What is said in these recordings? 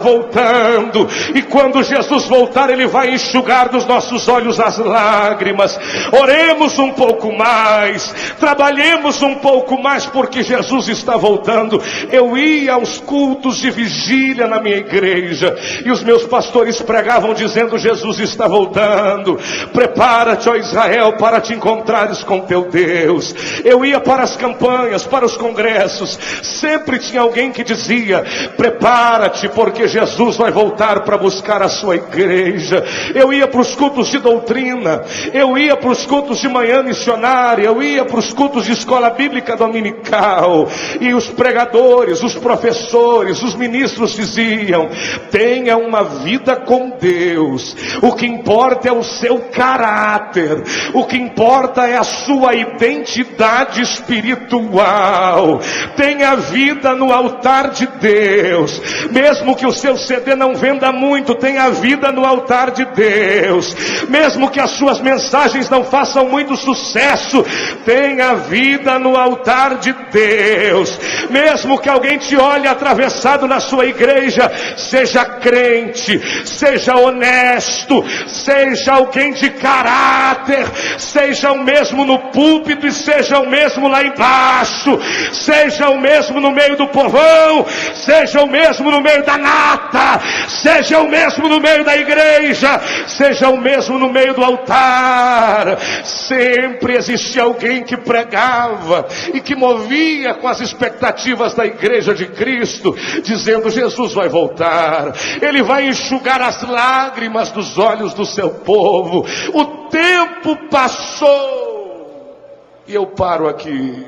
voltando, e quando Jesus voltar, Ele vai enxugar dos nossos olhos as lágrimas. Oremos um pouco mais, trabalhemos um pouco mais, porque Jesus está voltando. Eu ia aos cultos de vigília na minha igreja, e os meus pastores pregavam dizendo: Jesus está voltando, prepara-te, ó Israel, para te encontrares com teu Deus. Eu ia para as campanhas, para os congressos, sempre tinha alguém que dizia: prepara-te, porque Jesus vai voltar para buscar a sua igreja. Eu ia para os cultos de doutrina, eu ia para os cultos de manhã missionária, eu ia para os cultos de escola bíblica dominical, e os pregadores, os professores, os ministros diziam: tenha uma vida com Deus, o que importa é o seu caráter, o que importa é a sua identidade espiritual. Tenha vida no altar de Deus, mesmo que o seu CD não venda muito, tenha vida no altar de Deus. Mesmo que as suas mensagens não façam muito sucesso, tenha vida no altar de Deus. Mesmo que alguém te olhe atravessado na sua igreja, seja crente, seja honesto, seja alguém de caráter, seja o mesmo no púlpito e seja o mesmo lá embaixo, seja o mesmo no meio do povão, seja o mesmo no meio da nata, seja o mesmo no meio da igreja, seja o mesmo no meio do altar. Sempre existia alguém que pregava e que movia com as expectativas da igreja de Cristo, dizendo: Jesus vai voltar, Ele vai enxugar as lágrimas dos olhos do seu povo. O tempo passou, e eu paro aqui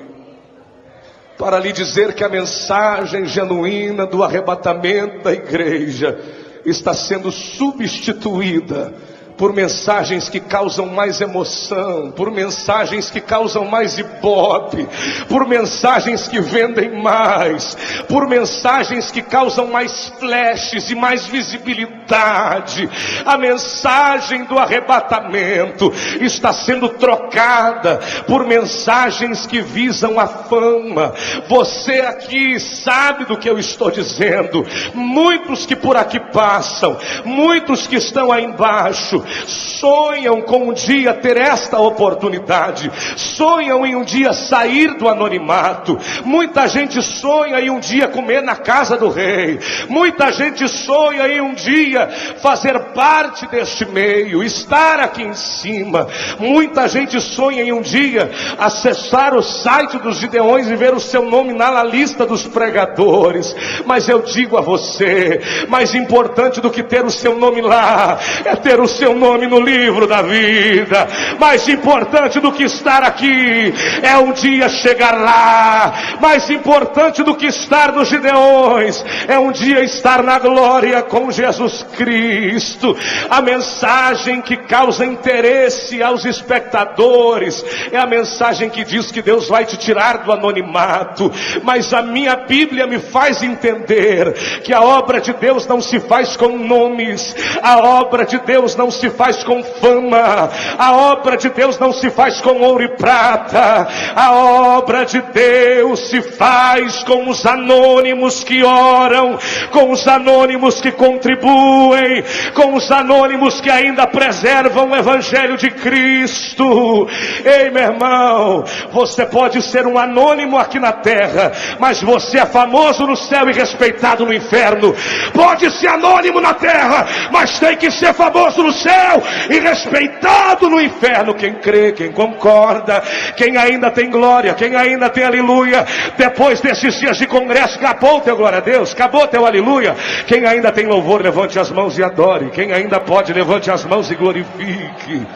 para lhe dizer que a mensagem genuína do arrebatamento da igreja está sendo substituída por mensagens que causam mais emoção, por mensagens que causam mais ibope, por mensagens que vendem mais, por mensagens que causam mais flashes e mais visibilidade. A mensagem do arrebatamento está sendo trocada por mensagens que visam a fama. Você aqui sabe do que eu estou dizendo. Muitos que por aqui passam, muitos que estão aí embaixo, sonham com um dia ter esta oportunidade, sonham em um dia sair do anonimato. Muita gente sonha em um dia comer na casa do rei, muita gente sonha em um dia fazer parte deste meio, estar aqui em cima. Muita gente sonha em um dia acessar o site dos Gideões e ver o seu nome na lista dos pregadores. Mas eu digo a você, mais importante do que ter o seu nome lá, é ter o seu nome no livro da vida. Mais importante do que estar aqui é um dia chegar lá. Mais importante do que estar nos Gideões é um dia estar na glória com Jesus Cristo. A mensagem que causa interesse aos espectadores é a mensagem que diz que Deus vai te tirar do anonimato. Mas a minha Bíblia me faz entender que a obra de Deus não se faz com nomes, a obra de Deus não se faz com fama, a obra de Deus não se faz com ouro e prata. A obra de Deus se faz com os anônimos que oram, com os anônimos que contribuem, com os anônimos que ainda preservam o Evangelho de Cristo. Ei, meu irmão, você pode ser um anônimo aqui na terra, mas você é famoso no céu e respeitado no inferno. Pode ser anônimo na terra, mas tem que ser famoso no céu e respeitado no inferno. Quem crê, quem concorda, quem ainda tem glória, quem ainda tem aleluia. Depois desses dias de congresso, acabou o teu glória a Deus, acabou o teu aleluia. Quem ainda tem louvor, levante as mãos e adore. Quem ainda pode, levante as mãos e glorifique.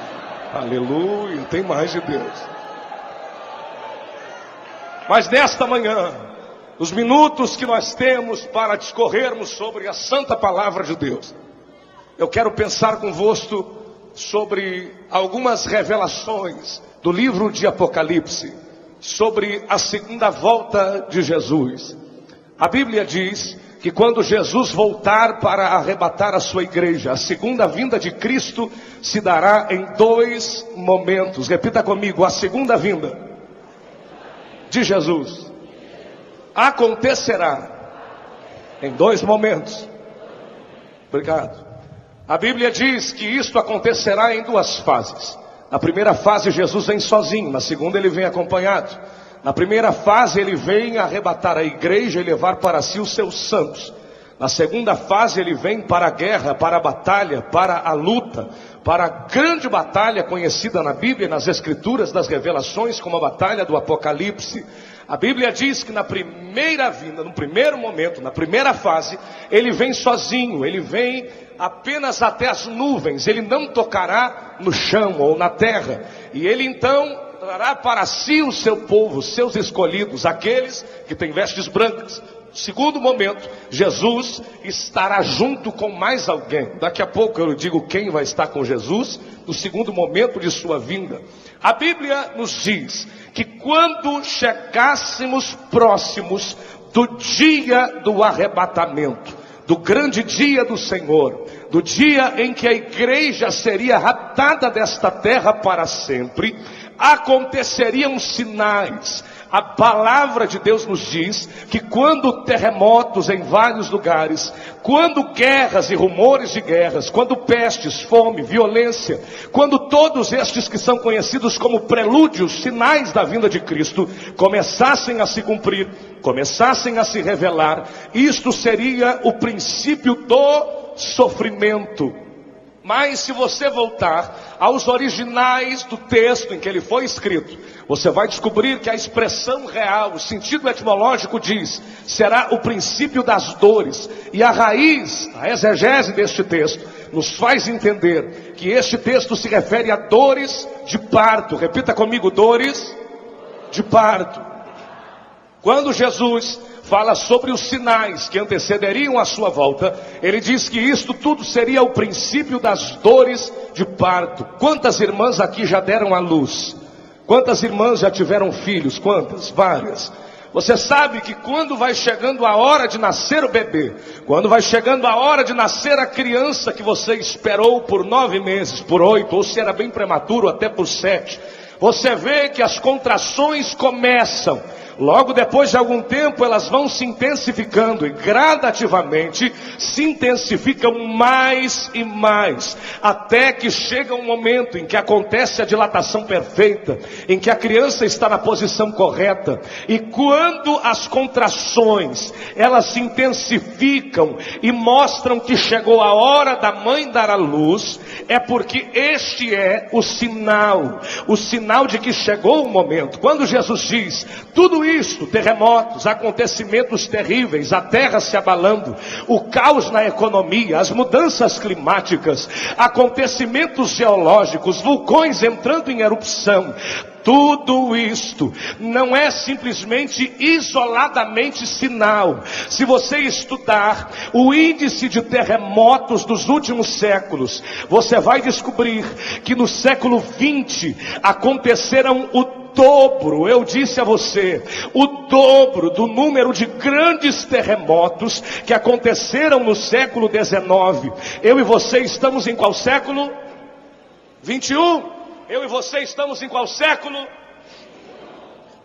Aleluia, tem mais de Deus. Mas nesta manhã, os minutos que nós temos para discorrermos sobre a santa palavra de Deus, eu quero pensar convosco sobre algumas revelações do livro de Apocalipse, sobre a segunda volta de Jesus. A Bíblia diz que quando Jesus voltar para arrebatar a sua igreja, a segunda vinda de Cristo se dará em dois momentos. Repita comigo: a segunda vinda de Jesus acontecerá em dois momentos. Obrigado. A Bíblia diz que isto acontecerá em duas fases. Na primeira fase Jesus vem sozinho, na segunda ele vem acompanhado. Na primeira fase ele vem arrebatar a igreja e levar para si os seus santos. Na segunda fase ele vem para a guerra, para a batalha, para a luta, para a grande batalha conhecida na Bíblia, nas Escrituras, das Revelações, como a batalha do Apocalipse. A Bíblia diz que na primeira vinda, no primeiro momento, na primeira fase, ele vem sozinho, ele vem apenas até as nuvens, ele não tocará no chão ou na terra, e ele então trará para si o seu povo, seus escolhidos, aqueles que têm vestes brancas. Segundo momento, Jesus estará junto com mais alguém. Daqui a pouco eu digo quem vai estar com Jesus no segundo momento de sua vinda. A Bíblia nos diz que quando chegássemos próximos do dia do arrebatamento, do grande dia do Senhor, do dia em que a igreja seria raptada desta terra para sempre, aconteceriam sinais. A palavra de Deus nos diz que quando terremotos em vários lugares, quando guerras e rumores de guerras, quando pestes, fome, violência, quando todos estes que são conhecidos como prelúdios, sinais da vinda de Cristo, começassem a se cumprir, começassem a se revelar, isto seria o princípio do sofrimento. Mas se você voltar aos originais do texto em que ele foi escrito, você vai descobrir que a expressão real, o sentido etimológico diz, será o princípio das dores. E a raiz, a exegese deste texto, nos faz entender que este texto se refere a dores de parto. Repita comigo, dores de parto. Quando Jesus fala sobre os sinais que antecederiam a sua volta, ele diz que isto tudo seria o princípio das dores de parto. Quantas irmãs aqui já deram à luz? Quantas irmãs já tiveram filhos? Quantas? Várias. Você sabe que quando vai chegando a hora de nascer o bebê, quando vai chegando a hora de nascer a criança que você esperou por 9 meses, por 8, ou se era bem prematuro, até por 7, você vê que as contrações começam. Logo depois de algum tempo elas vão se intensificando e gradativamente se intensificam mais e mais, até que chega um momento em que acontece a dilatação perfeita, em que a criança está na posição correta, e quando as contrações elas se intensificam e mostram que chegou a hora da mãe dar à luz, é porque este é o sinal de que chegou o momento. Quando Jesus diz tudo isto, terremotos, acontecimentos terríveis, a terra se abalando, o caos na economia, as mudanças climáticas, acontecimentos geológicos, vulcões entrando em erupção, tudo isto não é simplesmente isoladamente sinal. Se você estudar o índice de terremotos dos últimos séculos, você vai descobrir que no século 20 aconteceram o dobro, eu disse a você, o dobro do número de grandes terremotos que aconteceram no século 19. Eu e você estamos em qual século? 21. Eu e você estamos em qual século?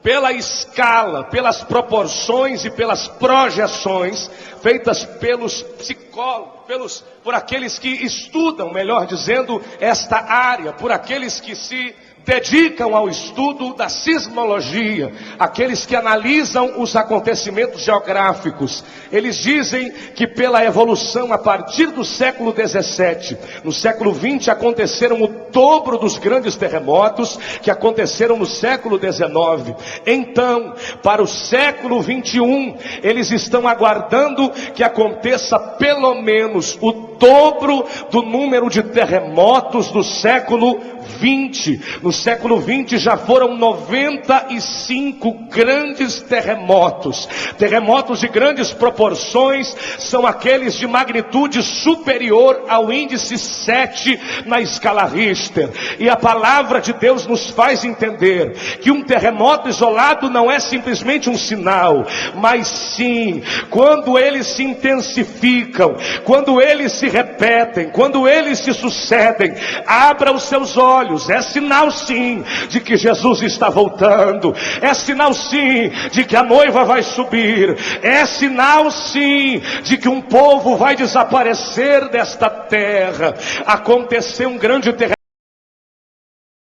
Pela escala, pelas proporções e pelas projeções feitas pelos psicólogos, por aqueles que estudam, melhor dizendo, esta área, por aqueles que se dedicam ao estudo da sismologia, aqueles que analisam os acontecimentos geográficos. Eles dizem que pela evolução a partir do século 17, no século 20 aconteceram o dobro dos grandes terremotos que aconteceram no século 19. Então, para o século 21, eles estão aguardando que aconteça pelo menos o dobro do número de terremotos do século 20. No século 20 já foram 95 grandes terremotos. Terremotos de grandes proporções são aqueles de magnitude superior ao índice 7 na escala Richter. E a palavra de Deus nos faz entender que um terremoto isolado não é simplesmente um sinal, mas sim, quando eles se intensificam, quando eles se repetem, quando eles se sucedem, abra os seus olhos olhos. É sinal sim de que Jesus está voltando. É sinal sim de que a noiva vai subir. É sinal sim de que um povo vai desaparecer desta terra. Aconteceu um grande terremoto